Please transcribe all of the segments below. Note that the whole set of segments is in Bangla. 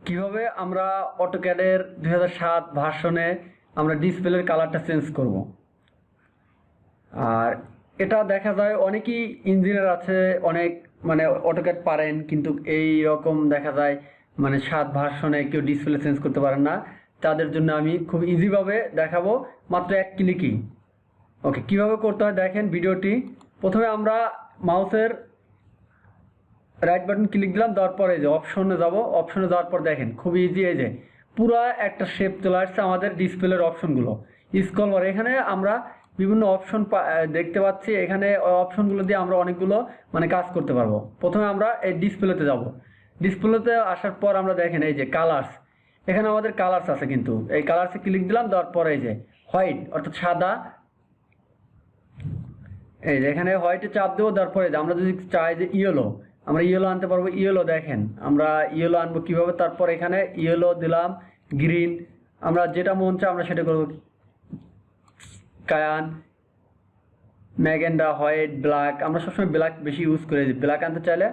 কিভাবে আমরা অটোক্যাডের 2007 ভার্সনে আমরা ডিসপ্লের কালারটা চেঞ্জ করব। আর এটা দেখা যায় অনেকেই ইঞ্জিনিয়ার আছে, অনেক মানে অটোক্যাড পারেন, কিন্তু এই রকম দেখা যায় মানে 7 ভার্সনে কেউ ডিসপ্লে চেঞ্জ করতে পারেন না। তাদের জন্য আমি খুব ইজিভাবে দেখাবো, মাত্র এক ক্লিকই। ওকে, কিভাবে করতে হয় দেখেন ভিডিওটি। প্রথমে আমরা মাউসের রাইট বাটন ক্লিক দিলাম, দেওয়ার পরে যে অপশনে যাব, অপশনে যাওয়ার পর দেখেন খুব ইজি, এই যে পুরো একটা শেপ চলে আসছে আমাদের ডিসপ্লের অপশনগুলো। স্ক্রল বার, এখানে আমরা বিভিন্ন অপশন দেখতে পাচ্ছি। এখানে অপশনগুলো দিয়ে আমরা অনেকগুলো মানে কাজ করতে পারবো। প্রথমে আমরা এই ডিসপ্লেতে যাব। ডিসপ্লেতে আসার পর আমরা দেখেন এই যে কালার্স, এখানে আমাদের কালার্স আছে, কিন্তু এই কালার্সে ক্লিক দিলাম, দেওয়ার পরে এই যে হোয়াইট অর্থাৎ সাদা, এই যে এখানে হোয়াইটে চাপ দেবো। তারপরে আমরা যদি চাই যে ইয়েলো, আমরা ইয়েলো আনতে পারবো। ইয়েলো দেখেন আমরা ইয়েলো আনবো কীভাবে, তারপর এখানে ইয়েলো দিলাম, গ্রিন, আমরা যেটা মন চায় আমরা সেটা করবো। কায়ান, ম্যাগেন্ডা, হোয়াইট, ব্ল্যাক, আমরা সবসময় ব্ল্যাক বেশি ইউজ করি। ব্ল্যাক আনতে চাইলে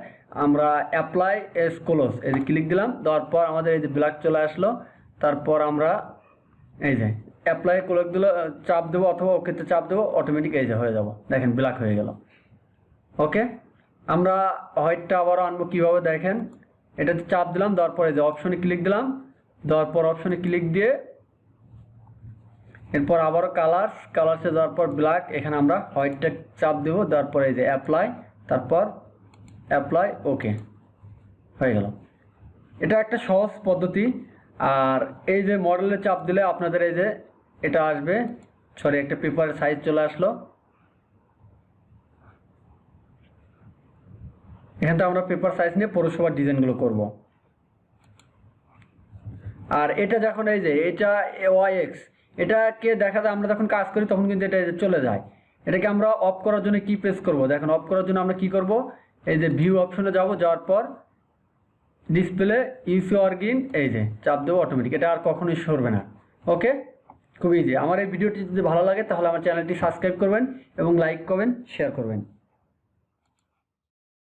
আমরা অ্যাপ্লাই এস ক্লোজ, এই যে ক্লিক দিলাম, দেওয়ার পর আমাদের এই যে ব্ল্যাক চলে আসলো। তারপর আমরা এই যে অ্যাপ্লাই ক্লোজ দিলে চাপ দেবো, অথবা ওকেতে চাপ দেবো, অটোমেটিক এই যে হয়ে যাব, দেখেন ব্ল্যাক হয়ে গেল। ওকে, আমরা হোয়াইটটা আবারও আনবো কীভাবে দেখেন, এটাতে চাপ দিলাম, দেওয়ার পরে যে অপশনে ক্লিক দিলাম, দেওয়ার পর অপশনে ক্লিক দিয়ে এরপর আবারও কালার্সে যাওয়ার পর ব্ল্যাক, এখানে আমরা হোয়াইটটা চাপ দেবো, দেওয়ার পরে এই যে অ্যাপ্লাই, তারপর অ্যাপ্লাই, ওকে হয়ে গেল। এটা একটা সহজ পদ্ধতি। আর এই যে মডেলে চাপ দিলে আপনাদের এই যে এটা আসবে, সরি একটা পেপারের সাইজ চলে আসলো। এখান থেকে আমরা পেপার সাইজ নিয়ে পৌরসভার ডিজাইনগুলো করব। আর এটা যখন এই যে এটা ওয়াইএক্স, এটাকে দেখা যায় আমরা যখন কাজ করি তখন কিন্তু এটা চলে যায়। এটাকে আমরা অফ করার জন্য কি প্রেস করব, দেখেন অফ করার জন্য আমরা কি করব, এই যে ভিউ অপশনে যাব, যাওয়ার পর ডিসপ্লে ইউসি অর্গিন, এই যে চাপ দেবো, অটোমেটিক এটা আর কখনোই সরবে না। ওকে, খুব ইজি। আমার এই ভিডিওটি যদি ভালো লাগে তাহলে আমার চ্যানেলটি সাবস্ক্রাইব করবেন এবং লাইক করবেন, শেয়ার করবেন।